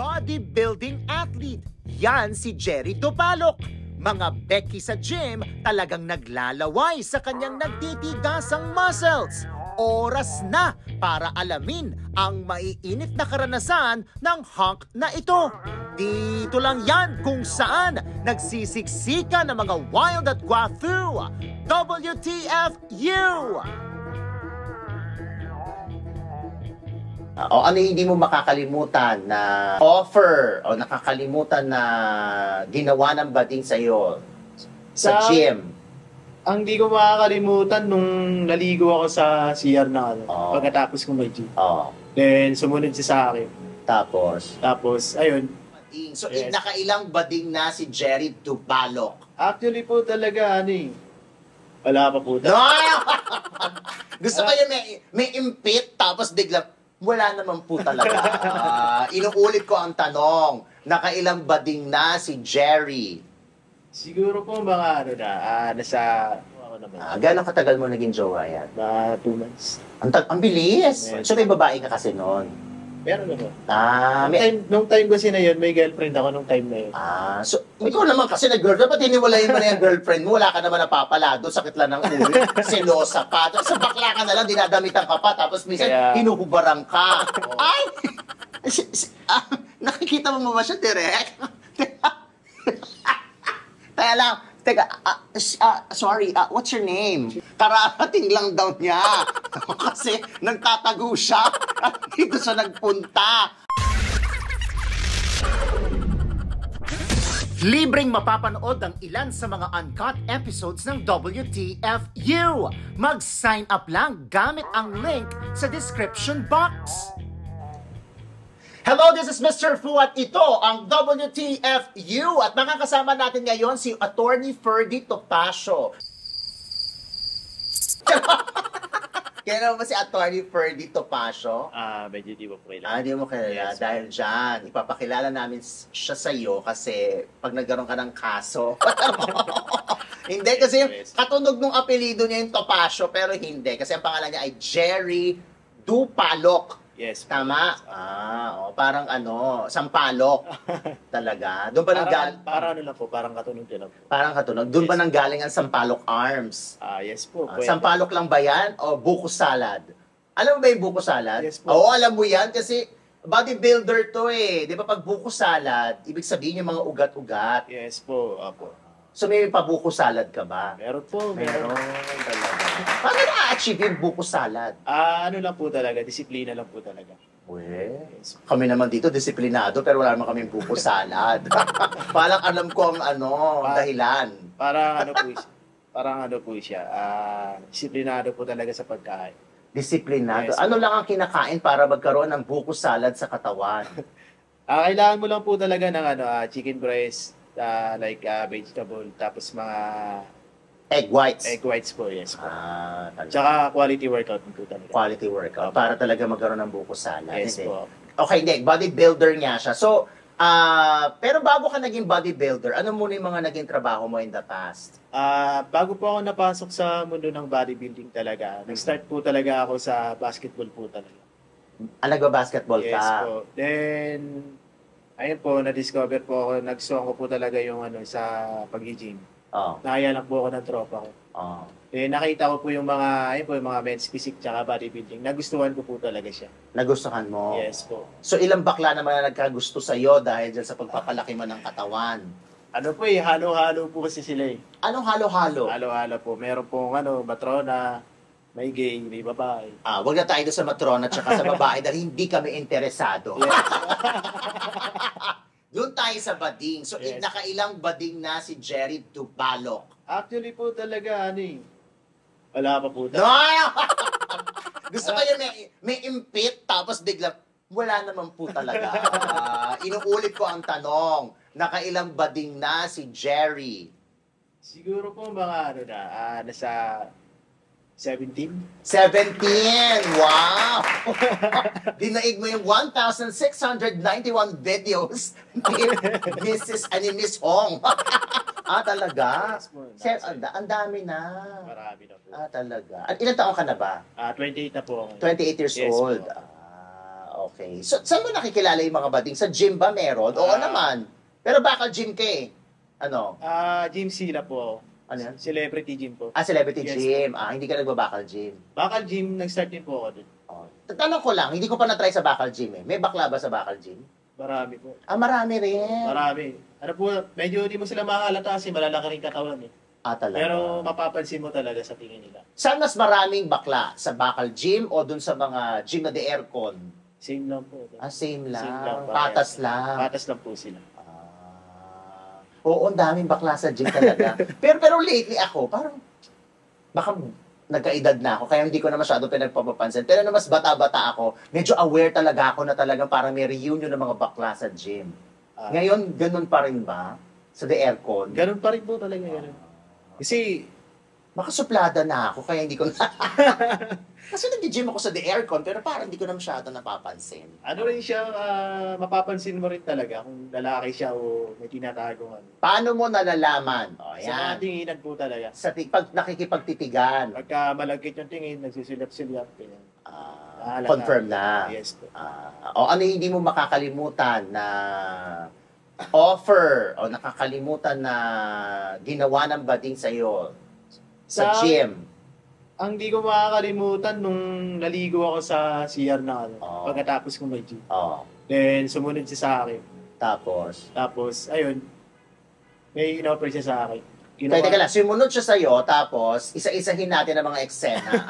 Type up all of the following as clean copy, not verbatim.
bodybuilding athlete. Yan si Jerry Topalok. Mga Becky sa gym talagang naglalaway sa kanyang nagtitigasang muscles. Oras na para alamin ang maiinit na karanasan ng hunk na ito. Dito lang yan kung saan nagsisiksika ng mga wild at guafu. WTFU! O ano hindi mo makakalimutan na offer o nakakalimutan na ginawa ng bading sa'yo sa gym? Ang di ko makakalimutan nung naligo ako sa CR na pagkatapos ko mag-gym. Then sumunod siya sa akin. Tapos, ayun. So, nakailang bading na si Jerry Topalok? Actually po talaga, wala pa po. Gusto ko yun, may impit, tapos biglang, wala naman po talaga. Inuulit ko ang tanong, nakailang bading na si Jerry? Siguro po mga nasa... Gano'ng katagal mo naging jowa yan? 2 months. Ang bilis! Yes. So may babae ka kasi noon? Pero naman. Nung time kasi na yun, may girlfriend ako nung time na yun. So ikaw naman kasi nag-girlfriend, ba't hiniwalayin mo na yung girlfriend mo? Wala ka naman napapalado, sakit lang ng ulo, selosa pa. Sa bakla ka na lang, dinadamitan ka pa, tapos minsan hinuhubarang ka. Ay! Nakikita mo ba siya direct? Kaya lang, teka, sorry, what's your name? Kararating lang daw niya. Kasi nagtatago siya at dito siya nagpunta. Libreng mapapanood ang ilan sa mga uncut episodes ng WTFU. Mag-sign up lang gamit ang link sa description box. Hello, this is Mr. Fu at ito ang WTFU at makakasama natin ngayon si Attorney Ferdy Topacio. Kaya naman ba si Attorney Ferdy Topacio? Medyo di mo kilala. Di mo kilala. Yes, dahil dyan, ipapakilala namin siya sa iyo kasi pag nagkaroon ka ng kaso. Hindi kasi katunog ng apelido niya yung Topacio pero hindi kasi ang pangalan niya ay Jerry Topalok. Yes. Tama? Parang sampalok. Talaga. Doon pa nanggaling? Parang katunog din lang po. Parang katunog. Doon pa nanggaling ang Sampalok Arms? Yes po. Sampalok lang ba yan? O buko salad? Alam mo ba yung buko salad? Yes po. Oo, alam mo yan kasi bodybuilder to eh. Di ba pag buko salad, ibig sabihin yung mga ugat-ugat. Yes po. Apo. So may pabuko salad ka ba? Meron po. Meron talaga. Paano na-achieve yung buko salad? Lang po talaga. Disiplina lang po talaga. Yes. Kami naman dito, disiplinado, pero wala naman kaming buko salad. Parang alam ko ang dahilan. Parang po siya. Disiplinado po talaga sa pagkain. Disiplinado? Yes. Ano lang ang kinakain para magkaroon ng buko salad sa katawan? Kailangan mo lang po talaga ng chicken breast, vegetable, tapos mga egg whites. Egg whites po, yes po. Talaga. Tsaka quality workout po talaga. Quality workout. Para talaga magkaroon ng buko salad. Yes po. Okay, hindi. Bodybuilder nga siya. So, pero bago ka naging bodybuilder, ano muna yung mga naging trabaho mo in the past? Bago po ako napasok sa mundo ng bodybuilding talaga, nag-start po talaga ako sa basketball po talaga. Nagba-basketball ka? Yes po. Then, ayun po, na-discover po ako, nagsuwang ko po talaga yung sa pag-gym. Nakaya lang po ako ng tropa ko. Nakita ko po yung mga men's physique tsaka bodybuilding. Nagustuhan ko po talaga siya. Nagustuhan mo? Yes po. So ilang bakla naman na nagkagusto sa'yo dahil dyan sa pagpapalaki mo ng katawan? Halo-halo po kasi sila eh. Anong halo-halo? Halo-halo po. Meron pong matrona, may gay, may babae. Wag na tayo sa matrona tsaka sa babae dahil hindi kami interesado. Yes. Doon tayo sa bading. So, yes. Nakailang bading na si Jerry Topalok? Actually po talaga, wala pa po. Gusto ko yun, may impit, tapos biglang, wala naman po talaga. Inuulit ko ang tanong, nakailang bading na si Jerry? Siguro po mga nasa 17? 17! Wow! Dinaig mo yung 1,691 videos ni Miss Hong. Talaga? Ang dami na. Marami na po. Talaga. Ilan taong ka na ba? 28 na po ako. 28 years yes, old. Okay. So, saan mo nakikilala yung mga bading? Sa gym ba meron? Oo naman. Pero baka gym ka eh. Ano? Gym sila po. Ano yan? Celebrity gym po. Celebrity Yes, gym. Hindi ka nagbabakal gym. Bakal gym, nag-start din po ako dun. Tanong ko lang, hindi ko pa na-try sa bakal gym eh. May bakla ba sa bakal gym? Marami po. Marami rin. Marami. Ano po, medyo hindi mo sila makakalata kasi malalaki rin katawan eh. Talaga. Pero mapapansin mo talaga sa tingin nila. Saan mas maraming bakla? Sa bakal gym o dun sa mga gym na de aircon? Same lang po. Same lang. Same lang, Patas lang. Patas lang po sila. Oo, ang daming bakla sa gym talaga. pero lately ako, parang, baka nagkaedad na ako, kaya hindi ko na masyado pinagpapapansin. Pero na mas bata-bata ako, medyo aware talaga ako na talagang parang may reunion ng mga bakla sa gym. Ngayon, ganun pa rin ba? Sa the aircon? Ganun pa rin po talaga. Ganun. Kasi, makasuplada na ako, kaya hindi ko na... Kasi nag-gym ako sa the aircon, pero parang hindi ko na masyado napapansin. Ano rin siya, mapapansin mo rin talaga kung lalaki siya o may tinatago. Paano mo nalalaman? Sa mga tinginan po talaga. Pag nakikipagtitigan. Pagka malagkit yung tingin, nagsisilap-silap. Confirm na. Yes po. Ano hindi mo makakalimutan na offer o nakakalimutan na ginawa ng bading sa'yo sa gym? Ang di ko makakalimutan nung naligo ako sa CR na pagkatapos ko may gym. Then, sumunod siya sa akin. Tapos, ayun, may in-offer siya sa akin. Teka lang, sumunod siya sa'yo, tapos isa-isahin natin ang mga eksena.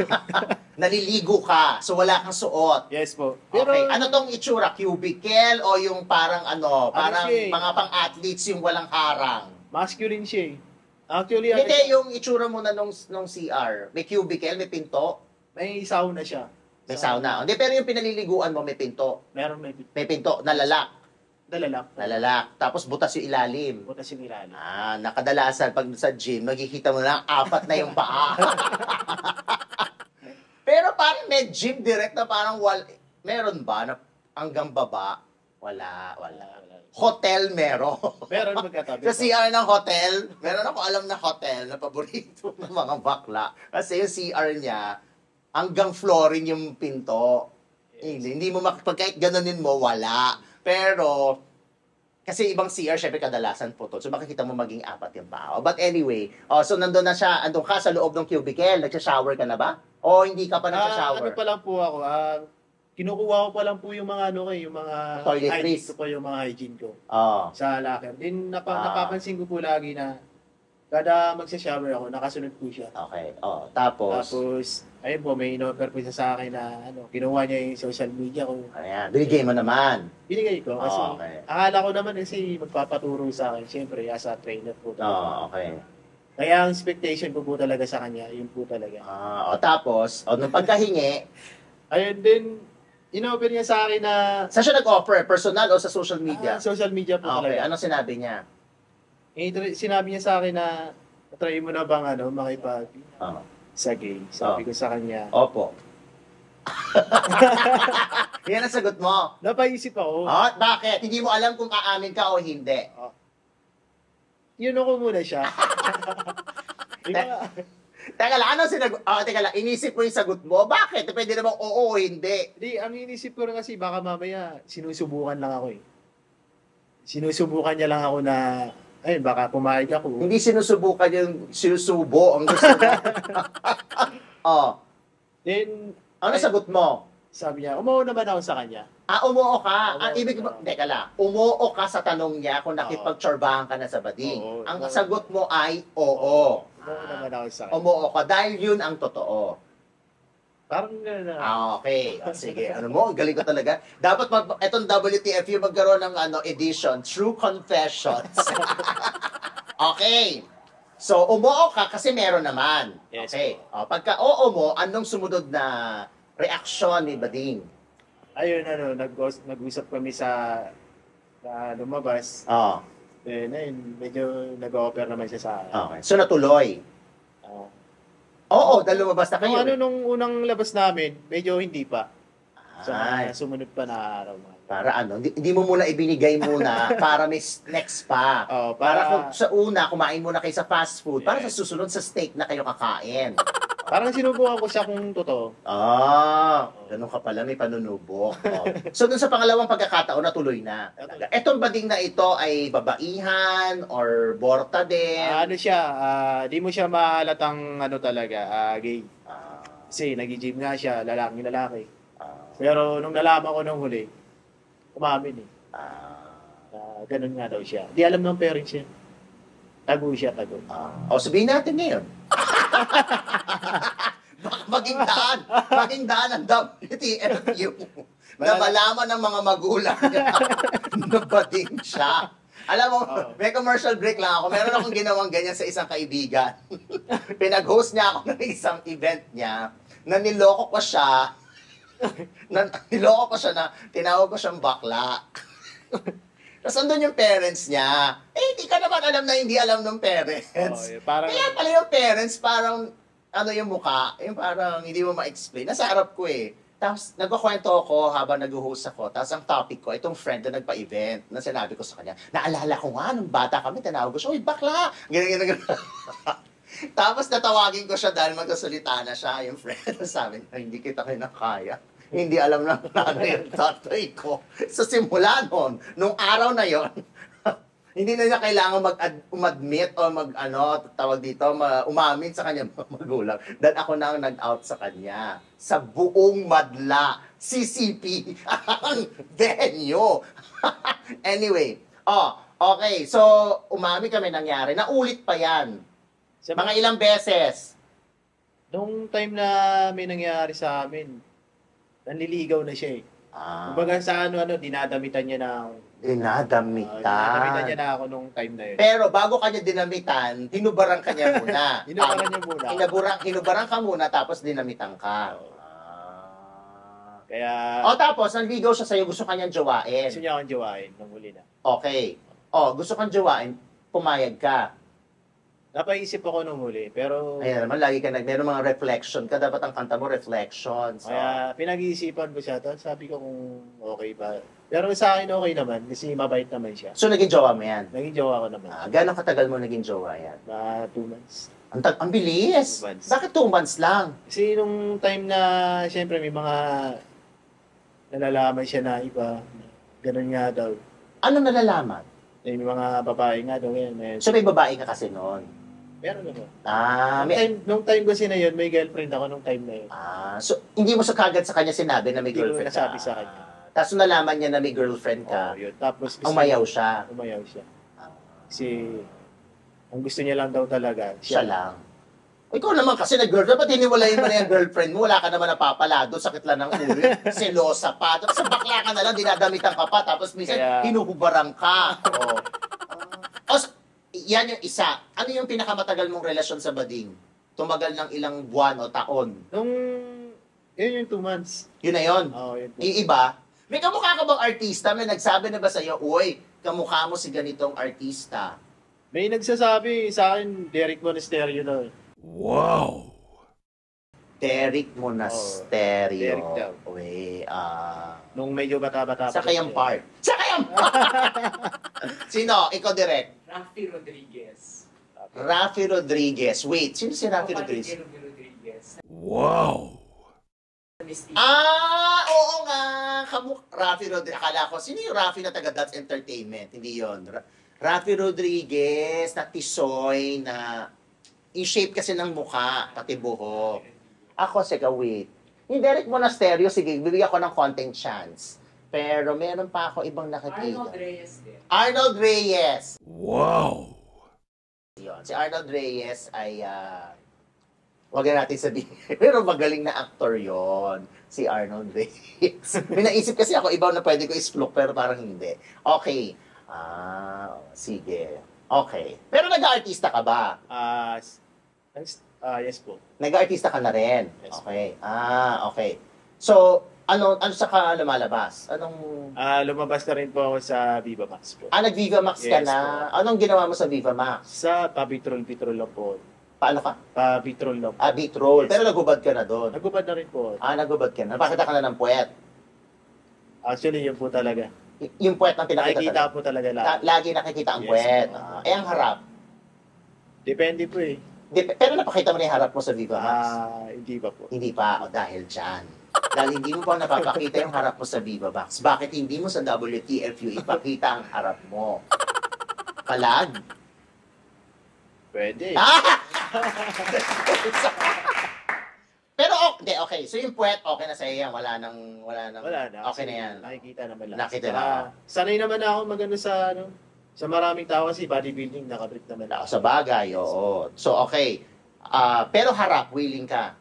Naliligo ka, so wala kang suot. Yes po. Pero, okay. Ano tong itsura? Cubicle o yung parang parang mga pang-athletes yung walang harang? Masculine siya eh. Actually, hindi, yung itsura mo na nung CR. May cubicle, may pinto? May sauna siya. May sauna. Hindi, pero yung pinaliliguan mo, may pinto. May pinto, nalalak. Nalalak. Tapos butas yung ilalim. Butas yung ilalim. Nakadalasan, pag sa gym, magkikita mo na 4 na yung paa. Pero parang may gym direct na parang meron ba na hanggang baba? Wala. Hotel meron. Meron magkatabi. Sa CR ng hotel, meron ako alam na hotel na paborito ng mga bakla. Kasi yung CR niya, hanggang flooring yung pinto. Yes. Hindi mo kahit ganunin mo, wala. Pero, kasi ibang CR, syempre kadalasan putol. So makikita mo maging 4 yung pao. But anyway, so nandun na siya, andun ka sa loob ng cubicle, nagsha-shower ka na ba? O hindi ka pa nagsha-shower? Ano pa lang po ako, kinukuha ko pa lang po yung mga yung mga toiletries. Hygiene ko yung mga hygiene ko. Sa locker. Din napapansin ko po lagi na kada magsa-shower ako, nakasunod po siya. Okay. Tapos ayun po, may in-offer po siya sa akin na kinuha niya yung social media ko. Ayan, binigay mo naman. Binigay ko kasi akala ko naman kasi magpapaturo sa akin. Siyempre, as a trainer po. Okay. Kaya ang expectation ko po talaga sa kanya, yun po talaga. Tapos, nung pagkahingi, ayun din, in-offer niya sa akin na... Saan siya nag-offer? Personal o sa social media? Social media po talaga. Anong sinabi niya? Sinabi niya sa akin na try mo na bang makipag sa gay. Sabi ko sa kanya. Opo. Yan ang sagot mo. Napaisip ako. Bakit? Hindi mo alam kung aamin ka o hindi. Yun ako muna siya. Teka lang, teka lang, inisip mo yung sagot mo? Bakit? Pwede namang oo o hindi. Hindi, ang inisip ko rin kasi baka mamaya sinusubukan lang ako eh. Sinusubukan niya lang ako na, baka pumayag ako. Hindi sinusubukan yung sinusubo ang gusto mo. Then, ano sagot mo? Sabi niya, umuo naman ako sa kanya. Umuo ka? Teka lang, umuo ka sa tanong niya kung nakipagtsorbahan ka na sa bading. Ang sagot mo ay oo. Umuo naman ako sa kanya. Umuo ka dahil yun ang totoo. Parang gano'n na. Okay. Sige. Ang galing ko talaga. Dapat itong WTFU magkaroon ng edition, True Confessions. Okay. So, umuo ka kasi meron naman. Yes. Okay. Pagka oo mo, anong sumunod na reaksyon ni Bading? Ayun, nag-usap kami sa lumabas. Then, medyo nag-offer naman siya sa akin. Okay. So, natuloy? Oo, dahil lumabas na kayo. Nung unang labas namin, medyo hindi pa. So, sumunod pa na araw. Para hindi mo muna ibinigay muna para may next pa. Para kung sa una, kumain muna kayo sa fast food, para sa susunod sa steak na kayo kakain. Parang sinubukan ko siya kung totoo. Ganun ka pala, may panunubok. Oh. So, dun sa pangalawang pagkakataon, natuloy na. Etong bading na ito ay babaihan or borta din? Ano siya, di mo siya maalatang ano talaga, gay. Kasi nag-gym nga siya, lalaki. Pero nung nalaman ko nung huli, umamin eh. Ganun nga daw siya. Di alam ng parents niya. Tago siya. Sabihin natin ngayon. Maging daan ang WTFU na malaman ng mga magulang niya na bading siya. Alam mo, may commercial break lang ako. Meron akong ginawang ganyan sa isang kaibigan. Pinag-host niya ako ng isang event niya na niloko ko siya na tinawag ko siyang bakla. Tapos andun yung parents niya. Hindi ka naman alam na hindi alam ng parents. Kaya pala yung parents, parang, yung mukha, yung parang hindi mo ma-explain. Nasa harap ko eh. Tapos nagkukwento ako habang nag-host ako. Tapos ang topic ko, itong friend na nagpa-event, na sinabi ko sa kanya, naalala ko nga, nung bata kami, tinawag ko siya, uy, bakla! Ganyan. Tapos natawagin ko siya dahil magkasalita na siya, yung friend. Sabi niya, hindi kita kinakaya. Hindi alam ng nanay at tatay ko. Sa simula noon, nung araw na yon, hindi na niya kailangan mag-admit o umamin sa kanya magulang. Dahil ako na ang nag-out sa kanya. Sa buong madla, CCP, ang venue. Anyway, okay. So, umami kami nangyari. Naulit pa yan. Mga ilang beses. Nung time na may nangyari sa amin, nanliligaw na siya eh. Kumbaga sa dinadamitan niya na ako. Dinadamitan niya na ako nung time na yun. Pero bago kanya dinamitan, hinubaran ka niya muna. Hinubaran niya muna. Hinubaran ka muna, tapos dinamitan ka. Kaya... tapos, nanligaw siya sa'yo, gusto kanyang jowain. Gusto niya akong jowain, nung huli na. Okay. Gusto kang jowain, pumayag ka. Napaisip ako nung huli, pero... Ayan naman, lagi ka meron mga reflection ka. Dapat ang kanta mo, reflections. Kaya pinag-iisipan ko siya. Tapos sabi ko kung okay ba. Pero sa akin okay naman, kasi mabait naman siya. So, naging jowa mo yan? Naging jowa ko naman. Gano'ng katagal mo naging jowa yan? 2 months. Ang bilis! 2 months. Bakit 2 months lang? Kasi nung time na, siyempre, may mga nalalaman siya na iba. Ganun nga daw. Ano nalalaman? May mga babae nga daw yan. So, may babae ka kasi noon? Meron naman. Nung time kasi na yun, may girlfriend ako nung time na yun. So, hindi mo kagad sa kanya sinabi na may girlfriend ka? Hindi ko nasabi sa kanya. Tapos nalaman niya na may girlfriend ka? Yun. Tapos umayaw siya? Umayaw siya. Kasi, ang gusto niya lang daw talaga, siya lang. Ikaw naman kasi nag-girlfriend, ba't hiniwalayin mo na yung girlfriend mo? Wala ka naman napapalado, sakit lang ng ulo, selosa pa. Tapos sa bakla ka na lang, dinadamitan ka pa, tapos minsan hinuhubarang ka. Yan yung isa. Ano yung pinakamatagal mong relasyon sa bading? Tumagal ng ilang buwan o taon? Yun yung 2 months. Yun na yun? Oo, yun. Iiba? May kamukha ka bang artista? May nagsabi na ba sa'yo, uy, kamukha mo si ganitong artista? May nagsasabi sa akin, Derek Monasterio daw. Wow! Derek Monasterio. Derek daw. Uy, Nung medyo bata-bata. Sa kayang part. Sa kayang part! Sino? Ikaw direct? Rafi Rodriguez. Rafi Rodriguez. Wait, sino si Rafi Rodriguez? Wow! Oo nga. Rafi Rodriguez. Akala ko, sino yung Rafi na taga That's Entertainment? Hindi yon. Rafi Rodriguez, na tisoy, na in-shape kasi ng mukha, pati buhok. Ako, wait. Yung Derek Monasterio, sige, bibigyan ko ng konting chance. Pero meron pa ako ibang nakikita. Arnold Reyes din. Arnold Reyes. Wow! Yun. Si Arnold Reyes ay, wag na natin sabihin, pero magaling na aktor yon, si Arnold Reyes. May naisip kasi ako, iba na pwede ko isplok, pero parang hindi. Okay. Sige. Okay. Pero nag-aartista ka ba? Yes po. Nag-aartista ka na rin? Yes. Okay. Okay. So, ano saka lumalabas? Lumabas na rin po ako sa Viva Max po. Nag-Viva Max ka Yes, na? po. Anong ginawa mo sa Viva Max? Sa Pabitrol lang po. Paano ka? Pabitrol lang po. Bitrol. Yes. Pero nagubad ka na doon. Nagubad na rin po. Nagubad ka na. Napakita ka na ng puwet. Actually, yun po talaga. Yung puwet ang pinakita Nakikita po talaga lahat. Lagi nakikita ang Yes, puwet. po. Ang harap. Depende po eh. Pero napakita mo na yung harap mo sa Viva Max? Hindi pa po. Hindi pa, o dahil dyan. Dahil hindi mo pa napapakita yung harap mo sa Viva Max. Bakit hindi mo sa WTFU ipakita ang harap mo? Palag? Pwede. Pero okay. So yung puwet, okay na sa'yo yan. Wala nang. Okay na yan. Nakikita naman lang. Nakita Saka, na. sanay naman ako magano sa sa maraming tao kasi bodybuilding nakabrief naman ako. Sa bagay, oo. So okay. Pero harap, willing ka.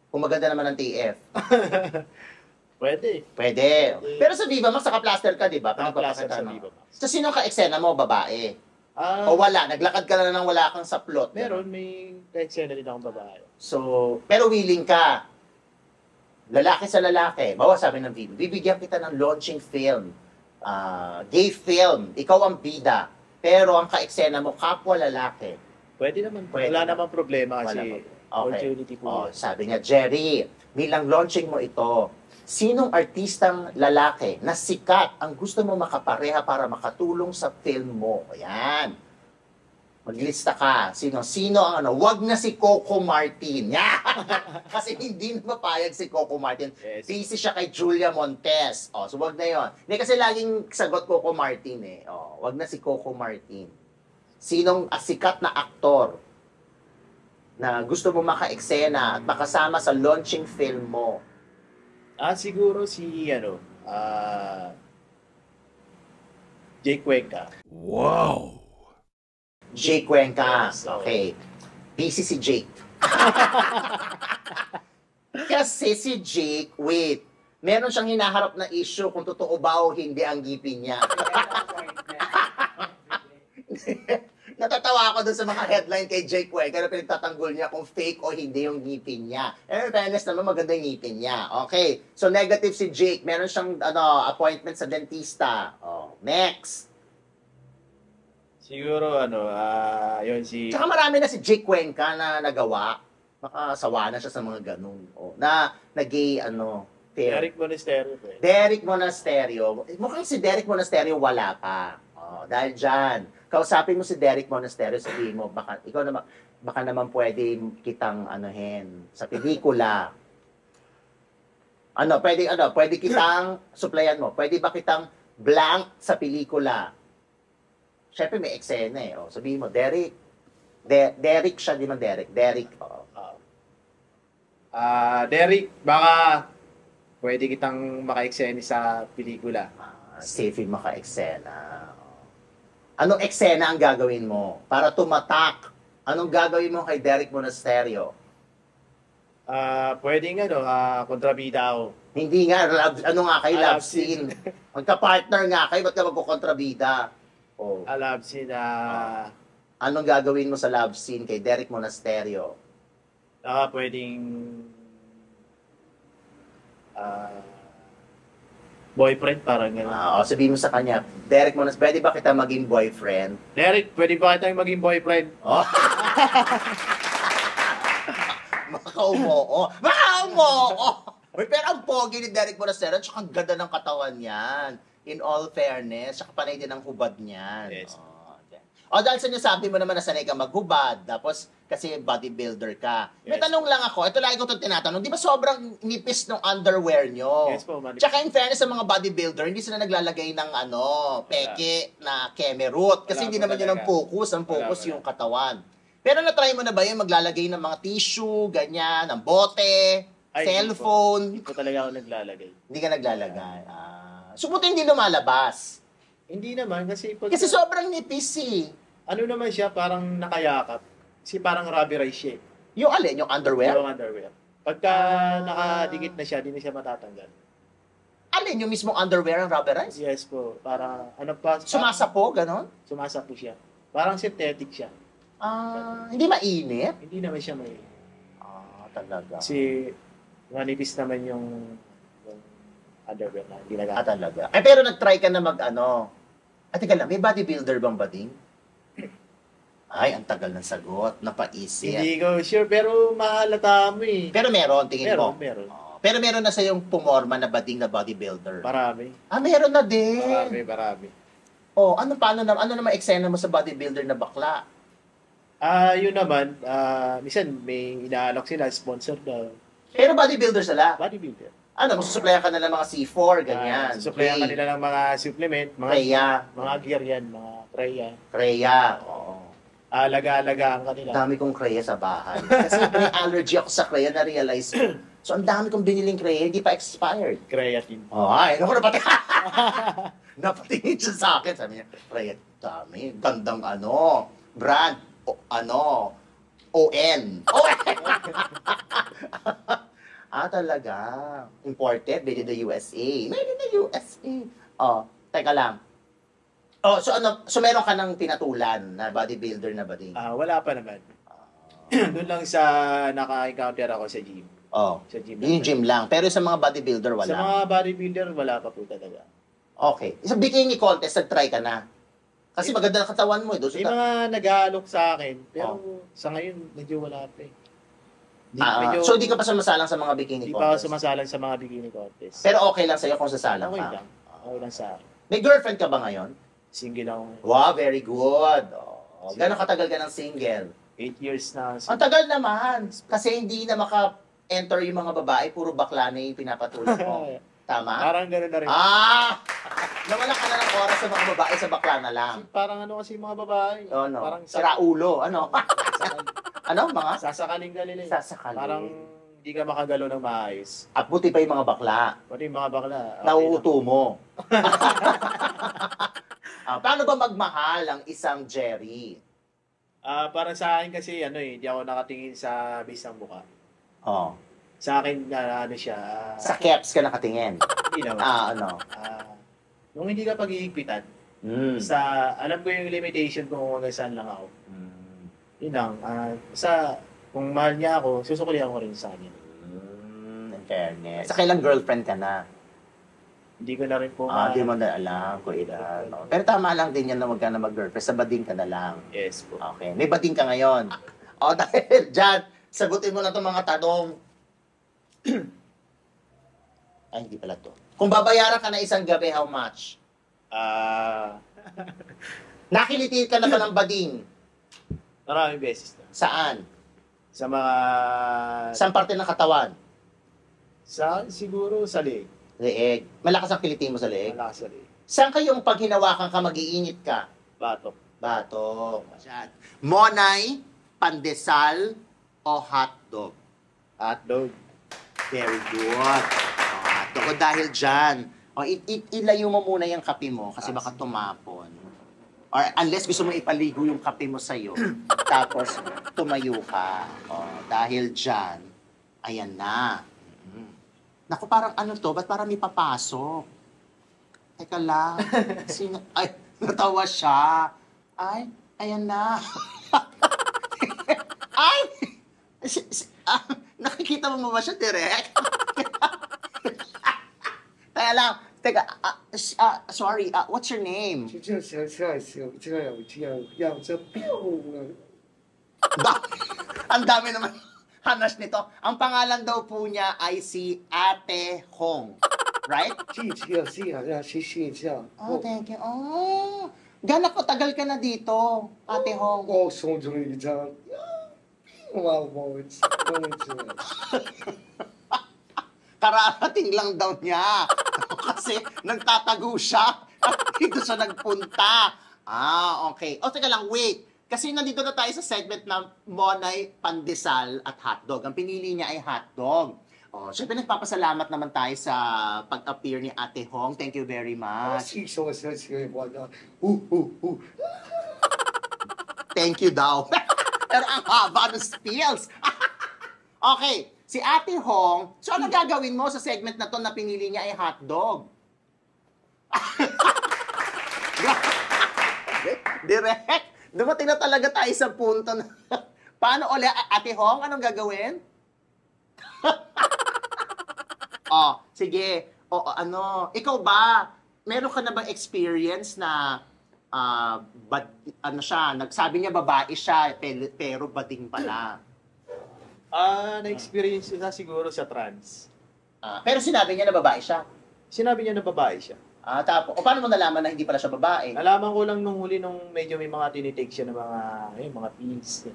Kung maganda naman ang TF. Pwede. Pwede. Pero sa Viva Max, naka-plaster ka, di ba? Naka-plaster sa Pinagpapakita, no? Viva Max. So sino ka-eksena mo, babae? O wala, naglakad ka na nang wala kang saplot. Meron, may ka-eksena din akong babae. So, pero willing ka. Lalaki sa lalaki. Bawa sabi ng Viva, bibigyan kita ng launching film. Gay film. Ikaw ang bida. Pero ang ka-eksena mo, kapwa lalaki. Pwede naman. Pwede. Wala namang problema Wala kasi Okay. opportunity po. Sabi niya, Jerry, bilang launching mo ito, sinong artistang lalaki na sikat ang gusto mo makapareha para makatulong sa film mo? Ayan. Maglista ka. Sino ang wag na si Coco Martin. Kasi hindi na mapayag si Coco Martin. Yes. Busy siya kay Julia Montes. So wag na yon. Hindi kasi laging sagot Coco Martin eh. Wag na si Coco Martin. Sinong sikat na aktor na gusto mo maka-eksena at makasama sa launching film mo? Siguro si Jake Cuenca. Jake Cuenca. Yes, Okay. Busy si Jake. Kasi si Jake, wait, meron siyang hinaharap na issue kung totoo ba o hindi ang ngipin niya. Natatawa ako dun sa mga headline kay Jake Cuenca na pinagtatanggol niya kung fake o hindi yung ngipin niya. In fairness naman, maganda yung ngipin niya. Okay. So, negative si Jake. Meron siyang appointment sa dentista. Next. Siguro yun si Tsaka marami na si Jake Cuenca na nagawa. Makasawa na siya sa mga ganun. Na gay, fair. Eric Monasterio. Derek Monasterio. Mukhang si Derek Monasterio wala pa. Dahil dyan, kausapin mo si Derek Monasterio, sabihin mo, baka naman pwede kitang sa pelikula. Pwede kitang supplyan mo. Pwede ba kitang blank sa pelikula? Siyempre may eksena eh. Sabihin mo, Derek. Derek siya, di man Derek. Derek. Derek, baka pwede kitang maka-eksena sa pelikula. Safe yung maka-eksena. Anong eksena ang gagawin mo para tumatak? Anong gagawin mo kay Derek Monasterio? Pwedeng kontrabida ako. Hindi nga, love Love scene. Magka-partner nga kayo, ba't ka magkukontrabida? Love scene Anong gagawin mo sa love scene kay Derek Monasterio? Pwedeng boyfriend, parang gano'n. Sabihin mo sa kanya, Derek Monasterio, pwede ba kita maging boyfriend? Derek, pwede ba kitang maging boyfriend? Makaumoo. Uy, pero ang pogi ni Derek Monasterio, tsaka ang ganda ng katawan niyan. In all fairness, tsaka panay din ang hubad niyan. Yes. Dahil sinasabi mo naman na sanay ka maghubad, tapos kasi bodybuilder ka. May Yes. tanong lang ako, ito lagi ko itong tinatanong, di ba sobrang nipis ng underwear nyo? Yes po, manipis. Tsaka in fairness sa mga bodybuilder, hindi sila naglalagay ng peke na kemerut. Kasi Wala hindi po naman yun ang talaga. focus. Ang focus Wala. yung katawan. Pero na-try mo na ba yung maglalagay ng mga tissue, ganyan, ng bote, cellphone? Hindi po talaga ako naglalagay. Hindi ka naglalagay. So, buti hindi lumalabas. Hindi naman, kasi Kasi sobrang nipis eh. ano naman siya, parang nakayakap. Kasi parang rubberized siya. Yung alin, yung underwear? Yung underwear. Pagka nakadikit na siya, di na siya matatanggal. Alin, yung mismong underwear ang rubberized? Yes po, para Sumasapo, ganon? Sumasapo siya. Parang synthetic siya. Hindi mainit? Hindi naman siya may... Talaga. Kasi manipis naman yung underwear na ginagamit. Talaga. Pero nag-try ka na teka lang, may bodybuilder bang bading? Ay, ang tagal ng sagot. Napaisip. Hindi ko sure, pero mahalata mo eh. Pero meron, tingin mo? Meron. Pero meron na sa yung pumorma na bading na bodybuilder. Marami. Meron na din. Marami. Ano naman eksena mo sa bodybuilder na bakla? Yun naman, minsan may inaalok sila, sponsor daw. Pero bodybuilder sila. Bodybuilder. Ano, masusuplayan ka na ng mga C4, ganyan. Susuplayan ka nila ng mga supplement, Rhea. mga gear yan, mga Rhea. Rhea, oo. Alaga-alagaan ka nila. Dami kong Rhea sa bahay. Kasi may allergy ako sa Rhea, na-realize ko. So, ang dami kong biniling Rhea, hindi pa expired. Creatine. Oh, ay, naku, napatingin siya sa akin. Sabi niya, Rhea, dami. Gandang brand. ON. Talaga. Imported, made in the USA. Made in the USA. Teka lang. So meron ka ng pinatulan na bodybuilder na ba din? Wala pa naman. Doon lang sa naka-encounter ako sa gym. Sa gym. Yung gym lang. Pero sa mga bodybuilder, wala. Sa mga bodybuilder, wala pa po talaga. Okay. Sa bikini contest, nag-try ka na. Kasi maganda ang katawan mo. May mga nag-aalok sa akin. Pero sa ngayon, medyo wala pa eh. So, di ka pa sumasalang sa mga bikini Di contest? pa ako sumasalang sa mga bikini contest. Pero okay lang sa'yo kung sasalang Okay ka? lang. Okay lang sa akin. May girlfriend ka ba ngayon? Single ako. Wow, very good. Gano'ng katagal ka ng single? 8 years na. Ang tagal naman. Kasi hindi na maka-enter yung mga babae, puro bakla na yung pinapatulog mo. Tama? Parang gano'n na rin. Nawala ka na ng oras sa mga babae, sa bakla na lang. Parang kasi yung mga babae. Parang Sira ulo. Mga? sasakaling ka nila. Sasakaling. Parang hindi ka makagalo ng maayos. At buti pa yung mga bakla. Pati yung mga bakla. Nauuto mo. Paano ba magmahal ang isang Jerry? Para sa akin kasi, hindi ako nakatingin sa base ng mukha. Sa akin, siya. Sa caps ka nakatingin? Hindi naman. Nung hindi ka pag-iigpitan, alam ko yung limitation kung hanggang saan lang ako. Yun lang. Kung mahal niya ako, susukulihan ko rin sa kanya. In fairness. Sa kailang girlfriend ka na? Hindi ko na rin po Hindi mo na alam kung ilan. Pero tama lang din yan na wag ka na mag-girlfriend. Sa bading ka na lang. Yes po. Okay. May bading ka ngayon. Dahil dyan, sagutin mo na itong mga tanong. Ay, hindi pala to. Kung babayaran ka na isang gabi, how much? Nakiliti ka na ba ng bading? Maraming beses na. Saan? Sa mga... Saan parte ng katawan? Siguro sa leeg. Leeg. Malakas ang kiliti mo sa leeg? Malakas sa leeg. Saan kayong pag hinawakan ka, mag-iinit ka? Batok. Batok. Monay, pandesal, o hotdog? Hotdog. Very good. Hotdog. Dahil dyan, ilayo mo muna yung kape mo kasi baka tumapon. Or unless gusto mo ipaligo yung kape mo sa'yo, tapos tumayo ka. Dahil dyan, ayan na. Naku, parang ba't parang may papasok? Teka lang. Ay, natawa siya. Ay, ayan na. Ay! Nakikita mo ba siya direct? Teka, sorry, what's your name? Ang dami naman hanas nito. Ang pangalan daw po niya ay si Ate Hong. Right? Thank you. Gano'n ko tagal ka na dito, Ate Hong? Kararating lang daw niya. Kasi nagtatago siya at dito siya nagpunta. Okay. Teka lang, wait. Kasi nandito na tayo sa segment na Monay, Pandesal at Hotdog. Ang pinili niya ay hotdog. Siyempre nagpapasalamat naman tayo sa pag-appear ni Ate Hong. Thank you very much. Thank you daw. Pero ang haba ng spills. Okay. Si Ate Hong, so ano gagawin mo sa segment na to na pinili niya ay hotdog? Direct. Dumating na talaga tayo sa punto na... Paano ulit, Ate Hong, anong gagawin? Sige. Ikaw ba, meron ka na bang experience na nagsabi niya babae siya, pero bading pala? Na-experience na siguro sa trans. Pero sinabi niya na babae siya? Sinabi niya na babae siya. Tapos, o paano mo nalaman na hindi pala siya babae? Nalaman ko lang nung huli nung medyo may mga tinitake siya ng mga pills.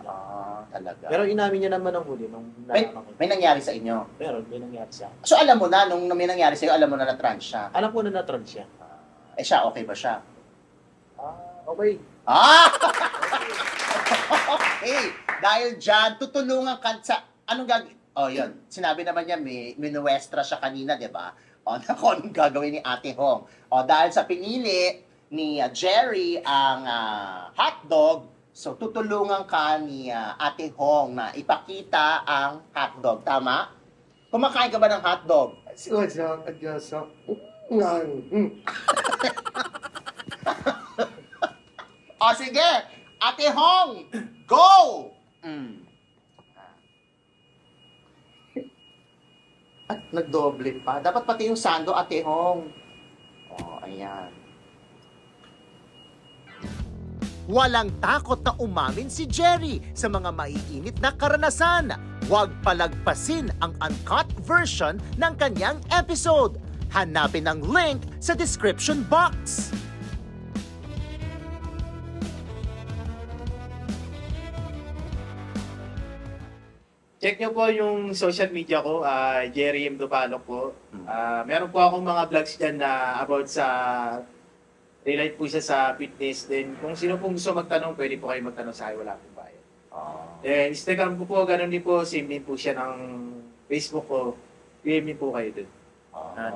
Talaga. Pero inamin niya naman nung huli nung nalaman ko. May nangyari sa inyo? Pero may nangyari siya. So alam mo na, nung may nangyari sa'yo, alam mo na na-trans siya? Alam ko na na-trans siya. Siya, okay ba siya? Okay. Okay. Dahil dyan, tutulungan ka sa... Anong gagawin? Yun. Sinabi naman niya, may minuwestra siya kanina, di ba? Naku, anong gagawin ni Ate Hong? Dahil sa pinili ni Jerry ang hotdog, so tutulungan ka ni Ate Hong na ipakita ang hotdog. Tama? Kumakain ka ba ng hotdog? Sige! Ate Hong! Go! At nagdoble pa. Dapat pati yung sando, Ate Hong. Ayan. Walang takot na umamin si Jerry sa mga maiinit na karanasan. Huwag palagpasin ang uncut version ng kanyang episode. Hanapin ang link sa description box. Check nyo po yung social media ko, Jerry M. Dupalok po. Meron po akong mga vlogs dyan na about sa, relate po siya sa fitness. Then kung sino pong gusto magtanong, pwede po kayo magtanong sa akin, wala pong bayad. Then Instagram ko po, ganun din po, same din po siya ng Facebook ko. PM din po kayo dun.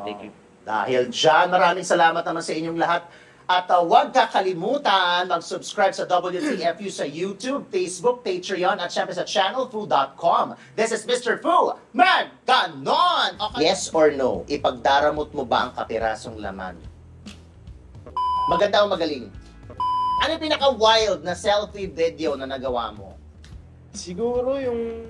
Thank you. Dahil dyan, maraming salamat naman sa inyong lahat. At huwag kakalimutan mag-subscribe sa WTFU sa YouTube, Facebook, Patreon, at syempre sa channelfu.com. This is Mr. Fu. Maganon! Okay. Yes or no, ipagdaramot mo ba ang kapirasong laman? Maganda o magaling? Ano yung pinaka-wild na selfie video na nagawa mo? Siguro yung